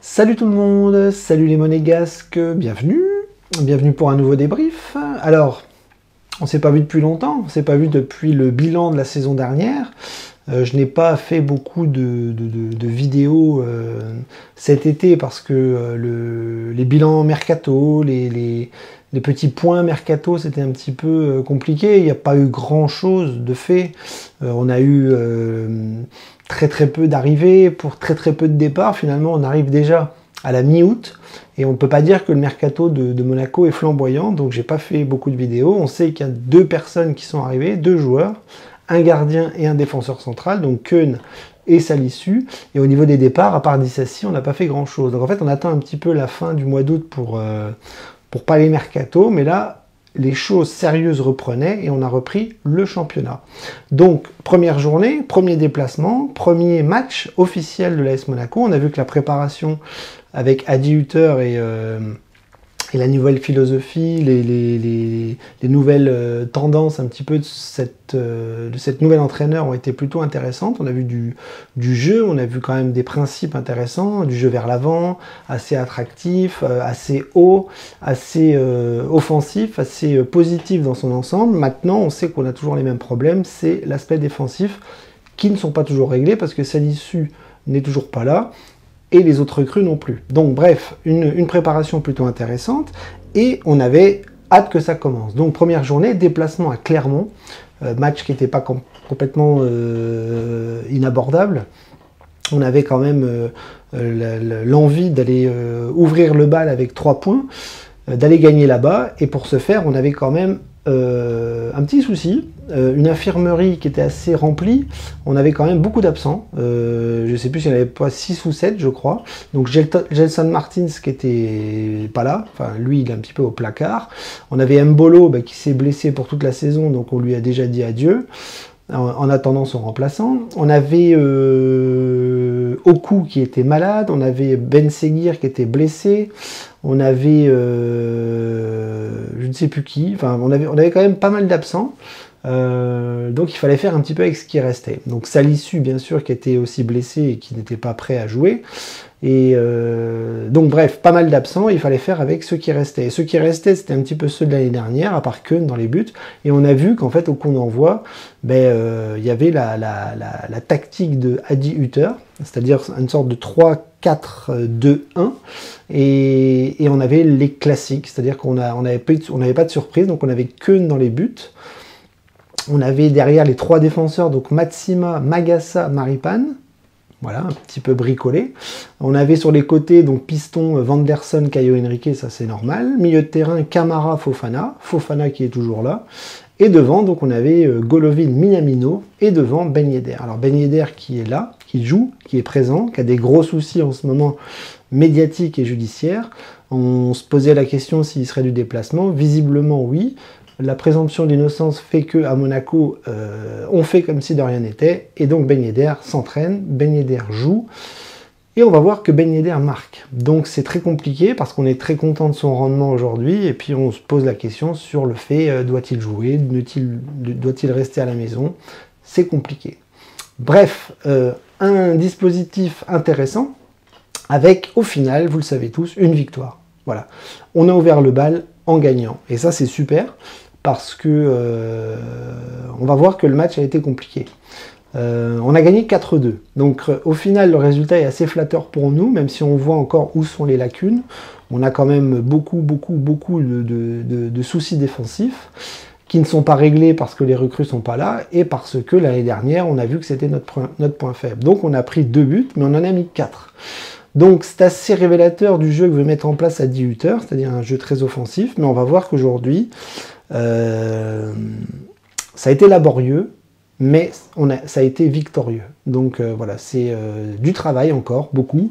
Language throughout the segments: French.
Salut tout le monde, salut les monégasques, bienvenue pour un nouveau débrief. Alors, on s'est pas vu depuis longtemps, on s'est pas vu depuis le bilan de la saison dernière. Je n'ai pas fait beaucoup de vidéos cet été parce que les bilans mercato, les petits points mercato, c'était un petit peu compliqué. Il n'y a pas eu grand chose de fait. On a eu très peu d'arrivées pour très peu de départs. Finalement, on arrive déjà à la mi-août et on ne peut pas dire que le mercato de Monaco est flamboyant. Donc, j'ai pas fait beaucoup de vidéos. On sait qu'il y a 2 personnes qui sont arrivées, 2 joueurs, un gardien et un défenseur central, donc Keun et Salisu. Et au niveau des départs, à part Dissassi, on n'a pas fait grand-chose. Donc en fait, on attend un petit peu la fin du mois d'août pour parler mercato, mais là, les choses sérieuses reprenaient et on a repris le championnat. Donc, première journée, premier déplacement, premier match officiel de l'AS Monaco. On a vu que la préparation avec Adi Hütter et la nouvelle philosophie, les nouvelles tendances un petit peu de cette nouvelle entraîneur ont été plutôt intéressantes. On a vu du jeu, on a vu quand même des principes intéressants, du jeu vers l'avant, assez attractif, assez haut, assez offensif, assez positif dans son ensemble. Maintenant, on sait qu'on a toujours les mêmes problèmes, c'est l'aspect défensif qui ne sont pas toujours réglés parce que Salisu n'est toujours pas là. Et les autres recrues non plus. Donc bref, une préparation plutôt intéressante, et on avait hâte que ça commence. Donc première journée, déplacement à Clermont, match qui n'était pas complètement inabordable. On avait quand même l'envie d'aller ouvrir le bal avec 3 points, d'aller gagner là-bas, et pour ce faire, on avait quand même un petit souci, une infirmerie qui était assez remplie, on avait quand même beaucoup d'absents, je ne sais plus s'il n'y en avait pas 6 ou 7 je crois, donc Gelson Martins qui était pas là, enfin lui il est un petit peu au placard, on avait Mbolo qui s'est blessé pour toute la saison, donc on lui a déjà dit adieu, en attendant son remplaçant, on avait Oku qui était malade, on avait Ben Seguir qui était blessé, on avait je ne sais plus qui, enfin on avait quand même pas mal d'absents, donc il fallait faire un petit peu avec ce qui restait. Donc Salisu bien sûr qui était aussi blessé et qui n'était pas prêt à jouer, et donc bref, pas mal d'absents, il fallait faire avec ceux qui restaient. Et ceux qui restaient, c'était un petit peu ceux de l'année dernière, à part Keun dans les buts, et on a vu qu'en fait au coup d'envoi, il y avait la tactique de Adi Hütter, c'est-à-dire une sorte de 3-4-2-1, et on avait les classiques, c'est-à-dire qu'on n'avait pas de surprise, donc on avait Keun dans les buts, on avait derrière les 3 défenseurs, donc Matsima, Magassa, Maripane, voilà, un petit peu bricolé. On avait sur les côtés, donc piston, Vanderson, Caio Henrique, ça c'est normal. Milieu de terrain, Camara, Fofana qui est toujours là. Et devant, donc on avait Golovin, Minamino, et devant Ben Yedder. Alors Ben Yedder qui est là, qui joue, qui est présent, qui a des gros soucis en ce moment médiatiques et judiciaires. On se posait la question s'il serait du déplacement. Visiblement oui. La présomption d'innocence fait qu'à Monaco, on fait comme si de rien n'était, et donc Ben Yedder s'entraîne, Ben Yedder joue, et on va voir que Ben Yedder marque. Donc c'est très compliqué, parce qu'on est très content de son rendement aujourd'hui, et puis on se pose la question sur le fait, doit-il jouer, doit-il rester à la maison? C'est compliqué. Bref, un dispositif intéressant, avec au final, vous le savez tous, une victoire. Voilà, on a ouvert le bal en gagnant, et ça c'est super, parce que on va voir que le match a été compliqué. On a gagné 4-2. Donc au final, le résultat est assez flatteur pour nous, même si on voit encore où sont les lacunes. On a quand même beaucoup de soucis défensifs qui ne sont pas réglés parce que les recrues sont pas là et parce que l'année dernière, on a vu que c'était notre point faible. Donc on a pris 2 buts, mais on en a mis 4. Donc c'est assez révélateur du jeu que veut mettre en place Adi Hütter, c'est-à-dire un jeu très offensif, mais on va voir qu'aujourd'hui, ça a été laborieux, mais ça a été victorieux. Donc voilà, c'est du travail encore, beaucoup.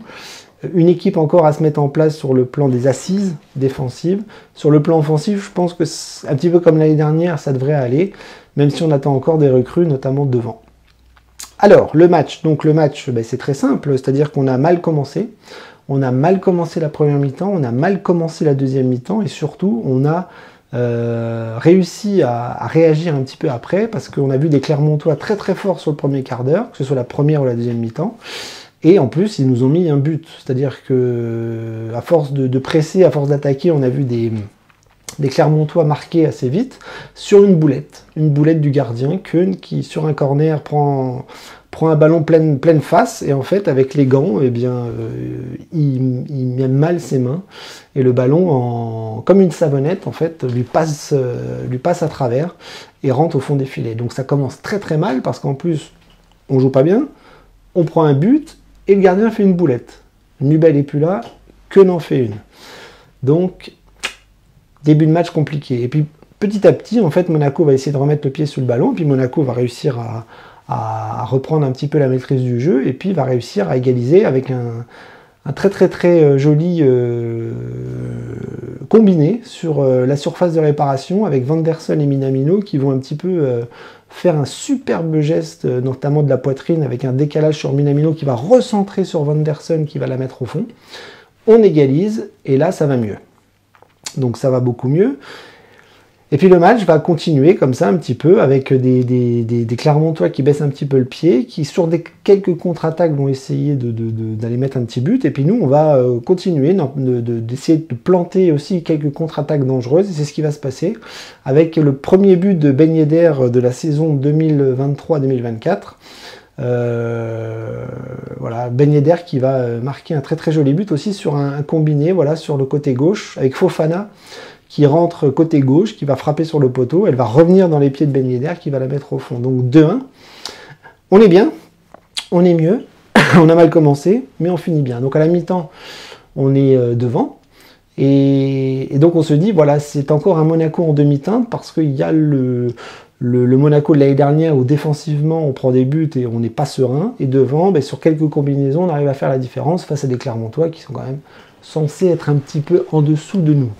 Une équipe encore à se mettre en place sur le plan des assises défensives. Sur le plan offensif, je pense que un petit peu comme l'année dernière, ça devrait aller, même si on attend encore des recrues, notamment devant. Alors, le match, c'est très simple, c'est-à-dire qu'on a mal commencé. On a mal commencé la première mi-temps, on a mal commencé la deuxième mi-temps, et surtout, on a réussi à réagir un petit peu après, parce qu'on a vu des Clermontois très forts sur le premier quart d'heure, que ce soit la première ou la deuxième mi-temps. Et en plus, ils nous ont mis un but. C'est-à-dire que à force de presser, à force d'attaquer, on a vu des Clermontois marquer assez vite sur une boulette du gardien, Keun, qui sur un corner prend un ballon pleine face, et en fait avec les gants, eh bien, il met mal ses mains, et le ballon, comme une savonnette, en fait, lui passe à travers, et rentre au fond des filets. Donc ça commence très très mal, parce qu'en plus, on joue pas bien, on prend un but, et le gardien fait une boulette. Nubel est plus là, Keun en fait une. Donc, début de match compliqué. Et puis, petit à petit, en fait, Monaco va essayer de remettre le pied sous le ballon, puis Monaco va réussir à reprendre un petit peu la maîtrise du jeu, et puis va réussir à égaliser avec un très très très joli combiné sur la surface de réparation, avec Vanderson et Minamino qui vont un petit peu faire un superbe geste, notamment de la poitrine, avec un décalage sur Minamino qui va recentrer sur Vanderson, qui va la mettre au fond. On égalise, et là ça va mieux. Donc ça va beaucoup mieux. Et puis le match va continuer comme ça un petit peu, avec des Clermontois qui baissent un petit peu le pied, qui sur quelques contre-attaques vont essayer d'aller mettre un petit but, et puis nous on va continuer d'essayer de planter aussi quelques contre-attaques dangereuses, et c'est ce qui va se passer, avec le premier but de Ben Yedder de la saison 2023-2024. Voilà, Ben Yedder qui va marquer un très très joli but aussi sur un combiné, voilà, sur le côté gauche, avec Fofana qui rentre côté gauche, qui va frapper sur le poteau, elle va revenir dans les pieds de Ben Yedder qui va la mettre au fond. Donc 2-1, on est bien, on est mieux, on a mal commencé, mais on finit bien. Donc à la mi-temps, on est devant, et donc on se dit, voilà, c'est encore un Monaco en demi-teinte, parce qu'il y a le Monaco de l'année dernière où défensivement on prend des buts et on n'est pas serein, et devant, ben, sur quelques combinaisons, on arrive à faire la différence face à des Clermontois qui sont quand même censés être un petit peu en dessous de nous.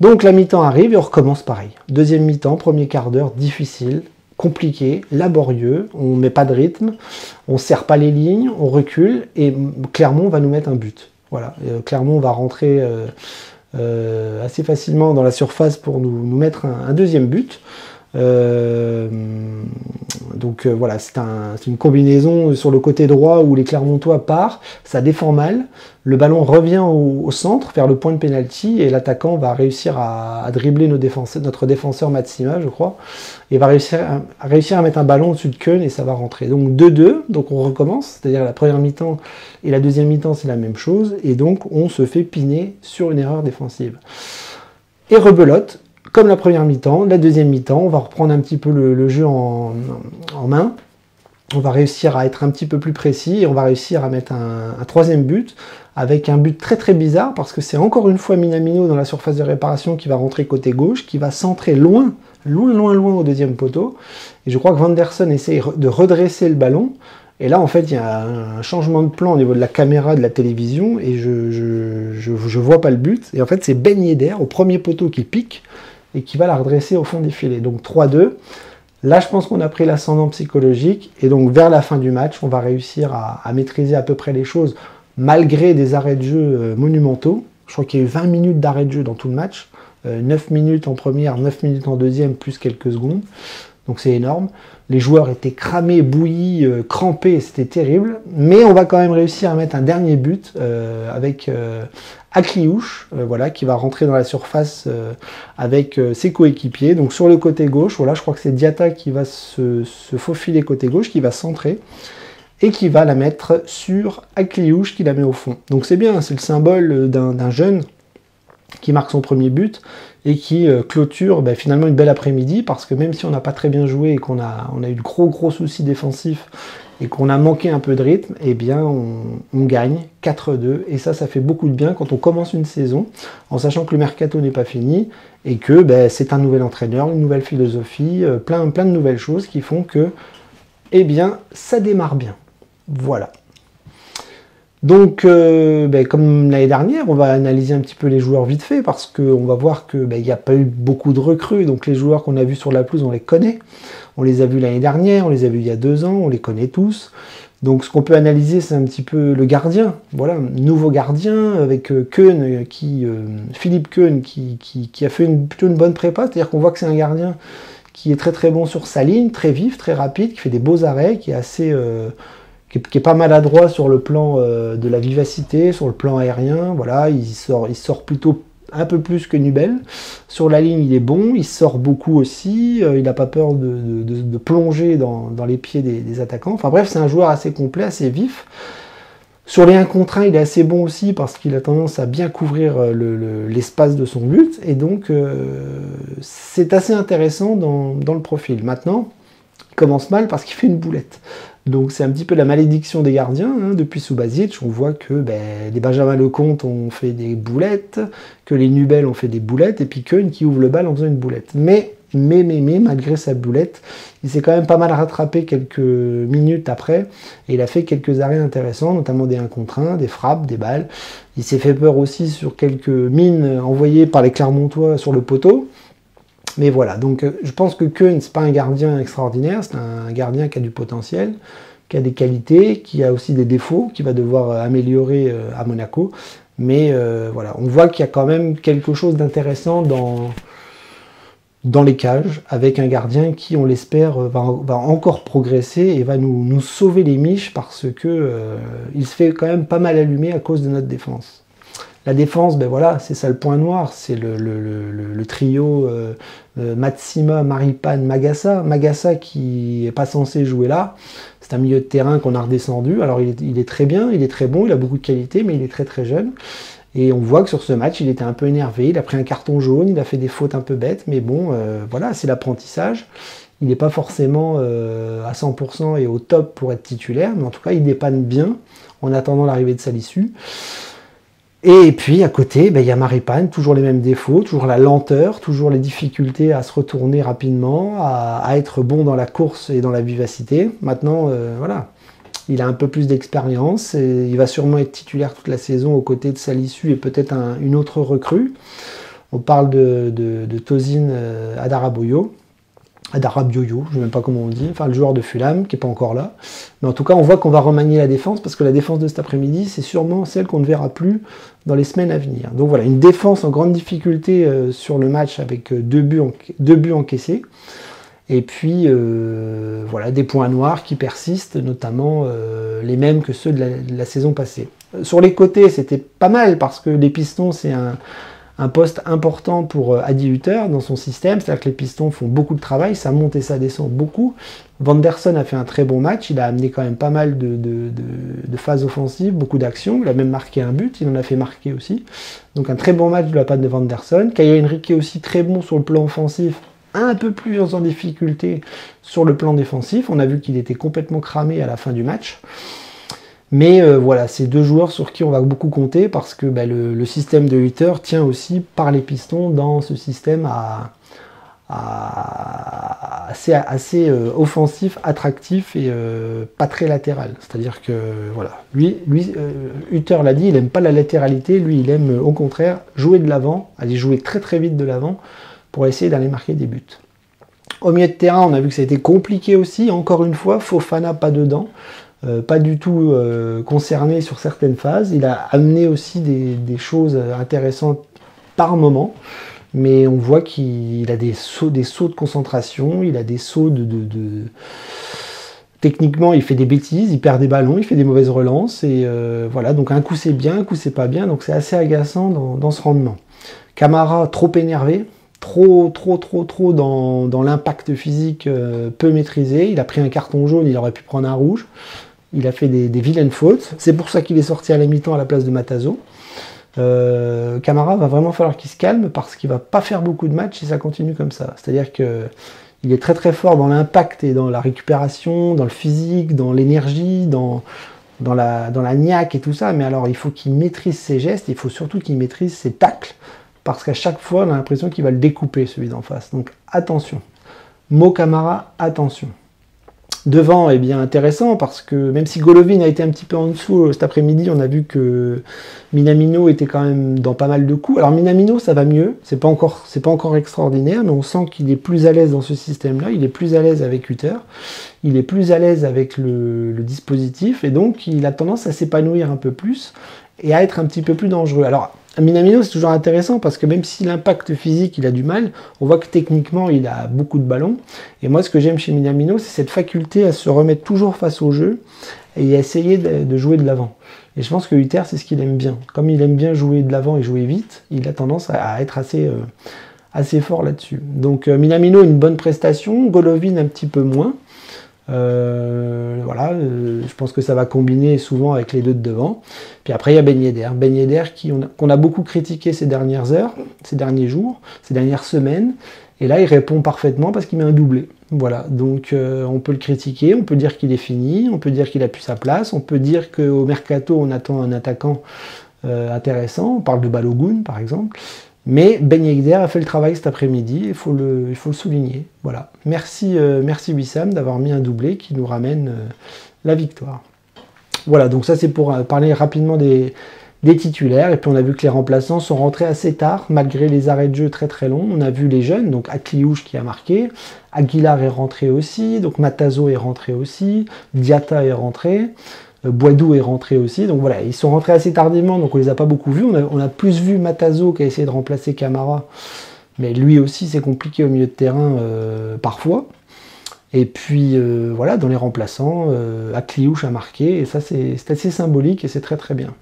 Donc la mi-temps arrive et on recommence pareil. Deuxième mi-temps, premier quart d'heure, difficile, compliqué, laborieux, on ne met pas de rythme, on ne serre pas les lignes, on recule, et Clermont va nous mettre un but. Voilà, Clermont va rentrer assez facilement dans la surface pour nous mettre un deuxième but. Donc voilà, c'est une combinaison sur le côté droit où les Clermontois partent, ça défend mal, le ballon revient au centre, vers le point de pénalty, et l'attaquant va réussir à dribbler notre défenseur Matsima, je crois, et va réussir à mettre un ballon au-dessus de Keun, et ça va rentrer. Donc 2-2, donc on recommence, c'est-à-dire la première mi-temps et la deuxième mi-temps c'est la même chose, et donc on se fait piner sur une erreur défensive. Et rebelote, comme la première mi-temps, la deuxième mi-temps, on va reprendre un petit peu le jeu en main, on va réussir à être un petit peu plus précis, et on va réussir à mettre un troisième but, avec un but très très bizarre, parce que c'est encore une fois Minamino dans la surface de réparation qui va rentrer côté gauche, qui va centrer loin au deuxième poteau, et je crois que Vanderson essaye de redresser le ballon, et là en fait il y a un changement de plan au niveau de la caméra de la télévision, et je vois pas le but, et en fait c'est Ben Yedder au premier poteau qui pique, et qui va la redresser au fond des filets. Donc 3-2. Là, je pense qu'on a pris l'ascendant psychologique, et donc vers la fin du match, on va réussir à maîtriser à peu près les choses, malgré des arrêts de jeu monumentaux. Je crois qu'il y a eu 20 minutes d'arrêt de jeu dans tout le match, 9 minutes en première, 9 minutes en deuxième, plus quelques secondes. Donc c'est énorme. Les joueurs étaient cramés, bouillis, crampés, c'était terrible. Mais on va quand même réussir à mettre un dernier but avec Akliouche, voilà, qui va rentrer dans la surface avec ses coéquipiers. Donc sur le côté gauche, voilà, je crois que c'est Diatta qui va se faufiler côté gauche, qui va centrer, et qui va la mettre sur Akliouche, qui la met au fond. Donc c'est bien, c'est le symbole d'un jeune qui marque son premier but, et qui clôture finalement une belle après-midi, parce que même si on n'a pas très bien joué, et qu'on a eu de gros soucis défensifs, et qu'on a manqué un peu de rythme, eh bien on gagne 4-2, et ça fait beaucoup de bien quand on commence une saison, en sachant que le mercato n'est pas fini, et que c'est un nouvel entraîneur, une nouvelle philosophie, plein de nouvelles choses qui font que, eh bien, ça démarre bien. Voilà. Donc, comme l'année dernière, on va analyser un petit peu les joueurs vite fait, parce qu'on va voir qu'il n'y a pas eu beaucoup de recrues, donc les joueurs qu'on a vus sur la pelouse, on les connaît. On les a vus l'année dernière, on les a vus il y a 2 ans, on les connaît tous. Donc ce qu'on peut analyser, c'est un petit peu le gardien. Voilà, nouveau gardien avec Keun, Philippe Keun, qui a fait plutôt une bonne prépa, c'est-à-dire qu'on voit que c'est un gardien qui est très très bon sur sa ligne, très vif, très rapide, qui fait des beaux arrêts, qui est assez qui est pas maladroit sur le plan de la vivacité, sur le plan aérien. Voilà, il sort plutôt un peu plus que Nubel. Sur la ligne, il est bon, il sort beaucoup aussi, il n'a pas peur de plonger dans les pieds des attaquants. Enfin bref, c'est un joueur assez complet, assez vif. Sur les 1 contre 1, il est assez bon aussi parce qu'il a tendance à bien couvrir l'espace de son but. Et donc, c'est assez intéressant dans le profil. Maintenant, il commence mal parce qu'il fait une boulette. Donc c'est un petit peu la malédiction des gardiens. Hein. Depuis Subasic, on voit que les Benjamin Lecomte ont fait des boulettes, que les Nubel ont fait des boulettes, et puis Keun qui ouvre le bal en faisant une boulette. Mais, malgré sa boulette, il s'est quand même pas mal rattrapé quelques minutes après, et il a fait quelques arrêts intéressants, notamment des 1 contre 1, des frappes, des balles. Il s'est fait peur aussi sur quelques mines envoyées par les Clermontois sur le poteau. Mais voilà, donc je pense que Keun, c'est pas un gardien extraordinaire, c'est un gardien qui a du potentiel, qui a des qualités, qui a aussi des défauts, qui va devoir améliorer à Monaco. Mais voilà, on voit qu'il y a quand même quelque chose d'intéressant dans les cages, avec un gardien qui, on l'espère, va encore progresser et va nous sauver les miches parce que il se fait quand même pas mal allumer à cause de notre défense. La défense, voilà, c'est ça le point noir, c'est le trio Matsima, Maripane, Magassa. Magassa qui n'est pas censé jouer là, c'est un milieu de terrain qu'on a redescendu. Alors il est très bien, il est très bon, il a beaucoup de qualité, mais il est très très jeune. Et on voit que sur ce match, il était un peu énervé, il a pris un carton jaune, il a fait des fautes un peu bêtes, mais bon, voilà, c'est l'apprentissage. Il n'est pas forcément à 100% et au top pour être titulaire, mais en tout cas, il dépanne bien en attendant l'arrivée de Salisu. Et puis à côté, il y a Maripane, toujours les mêmes défauts, toujours la lenteur, toujours les difficultés à se retourner rapidement, à être bon dans la course et dans la vivacité. Maintenant, voilà, il a un peu plus d'expérience et il va sûrement être titulaire toute la saison aux côtés de Salisu et peut-être une autre recrue. On parle de Tosin Adarabioyo, je ne sais même pas comment on dit, enfin le joueur de Fulham qui n'est pas encore là. Mais en tout cas, on voit qu'on va remanier la défense parce que la défense de cet après-midi, c'est sûrement celle qu'on ne verra plus dans les semaines à venir. Donc voilà, une défense en grande difficulté sur le match avec deux buts encaissés. Et puis, voilà, des points noirs qui persistent, notamment les mêmes que ceux de la saison passée. Sur les côtés, c'était pas mal parce que les Pistons, c'est un poste important pour Adi Hutter dans son système, c'est-à-dire que les Pistons font beaucoup de travail, ça monte et ça descend beaucoup. Vanderson a fait un très bon match, il a amené quand même pas mal de phases offensives, beaucoup d'actions, il a même marqué un but, il en a fait marquer aussi. Donc un très bon match de la part de Vanderson. Caio Henrique aussi très bon sur le plan offensif, un peu plus en difficulté sur le plan défensif. On a vu qu'il était complètement cramé à la fin du match. Mais voilà, c'est deux joueurs sur qui on va beaucoup compter parce que le système de Hutter tient aussi par les Pistons dans ce système assez offensif, attractif et pas très latéral. C'est-à-dire que voilà, lui Hutter l'a dit, il n'aime pas la latéralité, lui il aime au contraire jouer de l'avant, aller jouer très très vite de l'avant pour essayer d'aller marquer des buts. Au milieu de terrain, on a vu que ça a été compliqué aussi, encore une fois, Fofana pas dedans. Pas du tout concerné sur certaines phases. Il a amené aussi des choses intéressantes par moment, mais on voit qu'il a des sauts de concentration, il a des sauts Techniquement, il fait des bêtises, il perd des ballons, il fait des mauvaises relances, et voilà, donc un coup c'est bien, un coup c'est pas bien, donc c'est assez agaçant dans ce rendement. Camara, trop énervé, trop dans l'impact physique peu maîtrisé. Il a pris un carton jaune, il aurait pu prendre un rouge. Il a fait des vilaines fautes. C'est pour ça qu'il est sorti à la mi-temps à la place de Matazo. Camara va vraiment falloir qu'il se calme parce qu'il va pas faire beaucoup de matchs si ça continue comme ça. C'est-à-dire qu'il est très très fort dans l'impact et dans la récupération, dans le physique, dans l'énergie, dans la niaque et tout ça. Mais alors il faut qu'il maîtrise ses gestes, il faut surtout qu'il maîtrise ses tacles parce qu'à chaque fois on a l'impression qu'il va le découper celui d'en face. Donc attention. Mo Camara, attention. Devant, eh bien intéressant parce que même si Golovin a été un petit peu en dessous cet après-midi, on a vu que Minamino était quand même dans pas mal de coups. Alors Minamino, ça va mieux, c'est pas encore extraordinaire, mais on sent qu'il est plus à l'aise dans ce système-là, il est plus à l'aise avec Hutter, il est plus à l'aise avec le dispositif, et donc il a tendance à s'épanouir un peu plus et à être un petit peu plus dangereux. Alors Minamino, c'est toujours intéressant parce que même si l'impact physique, il a du mal, on voit que techniquement, il a beaucoup de ballons. Et moi, ce que j'aime chez Minamino, c'est cette faculté à se remettre toujours face au jeu et essayer de jouer de l'avant. Et je pense que Hutter, c'est ce qu'il aime bien. Comme il aime bien jouer de l'avant et jouer vite, il a tendance à être assez fort là-dessus. Donc Minamino, une bonne prestation, Golovin un petit peu moins. Voilà, je pense que ça va combiner souvent avec les deux de devant. Puis après, il y a Ben Yedder. Ben Yedder qu'on a beaucoup critiqué ces dernières heures, ces derniers jours, ces dernières semaines. Et là, il répond parfaitement parce qu'il met un doublé. Voilà, donc on peut le critiquer, on peut dire qu'il est fini, on peut dire qu'il a plus sa place, on peut dire qu'au Mercato, on attend un attaquant intéressant. On parle de Balogun, par exemple. Mais Ben Yedder a fait le travail cet après-midi, il faut le souligner. Voilà. Merci Wissam d'avoir mis un doublé qui nous ramène la victoire. Voilà, donc ça c'est pour parler rapidement des titulaires. Et puis on a vu que les remplaçants sont rentrés assez tard, malgré les arrêts de jeu très très longs. On a vu les jeunes, donc Akliouche qui a marqué, Aguilar est rentré aussi, donc Matazo est rentré aussi, Diatta est rentré. Boidou est rentré aussi, donc voilà, ils sont rentrés assez tardivement, donc on les a pas beaucoup vus. On a plus vu Matazo qui a essayé de remplacer Camara, mais lui aussi c'est compliqué au milieu de terrain parfois. Et puis voilà, dans les remplaçants, Akliouche a marqué, et ça c'est assez symbolique et c'est très très bien.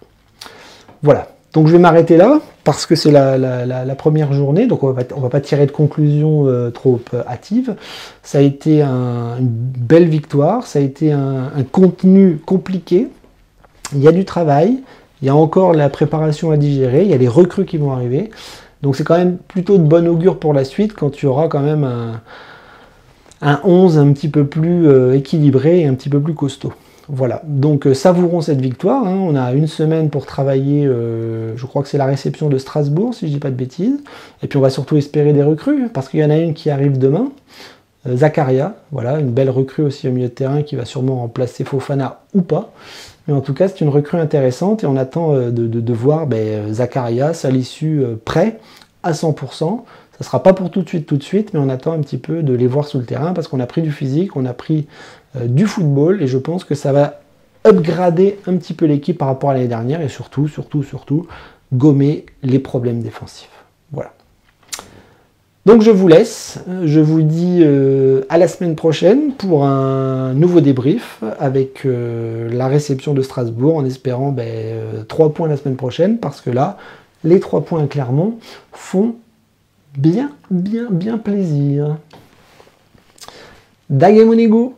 Voilà, donc je vais m'arrêter là, parce que c'est la première journée, donc on va pas tirer de conclusion trop hâtive. Ça a été une belle victoire, ça a été un contenu compliqué. Il y a du travail, il y a encore la préparation à digérer, il y a les recrues qui vont arriver. Donc c'est quand même plutôt de bon augure pour la suite, quand tu auras quand même un 11 un petit peu plus équilibré et un petit peu plus costaud. Voilà, donc savourons cette victoire, hein. On a une semaine pour travailler, je crois que c'est la réception de Strasbourg, si je dis pas de bêtises, et puis on va surtout espérer des recrues, parce qu'il y en a une qui arrive demain, Zakaria, voilà, une belle recrue aussi au milieu de terrain qui va sûrement remplacer Fofana ou pas, mais en tout cas c'est une recrue intéressante, et on attend de voir Zakaria, Salisu prêt à 100%, ça ne sera pas pour tout de suite, mais on attend un petit peu de les voir sous le terrain, parce qu'on a pris du physique, on a pris du football, et je pense que ça va upgrader un petit peu l'équipe par rapport à l'année dernière, et surtout, gommer les problèmes défensifs. Voilà. Donc je vous laisse, je vous dis à la semaine prochaine pour un nouveau débrief avec la réception de Strasbourg, en espérant 3 points la semaine prochaine, parce que là, les 3 points à Clermont font bien plaisir. Dagemonigo.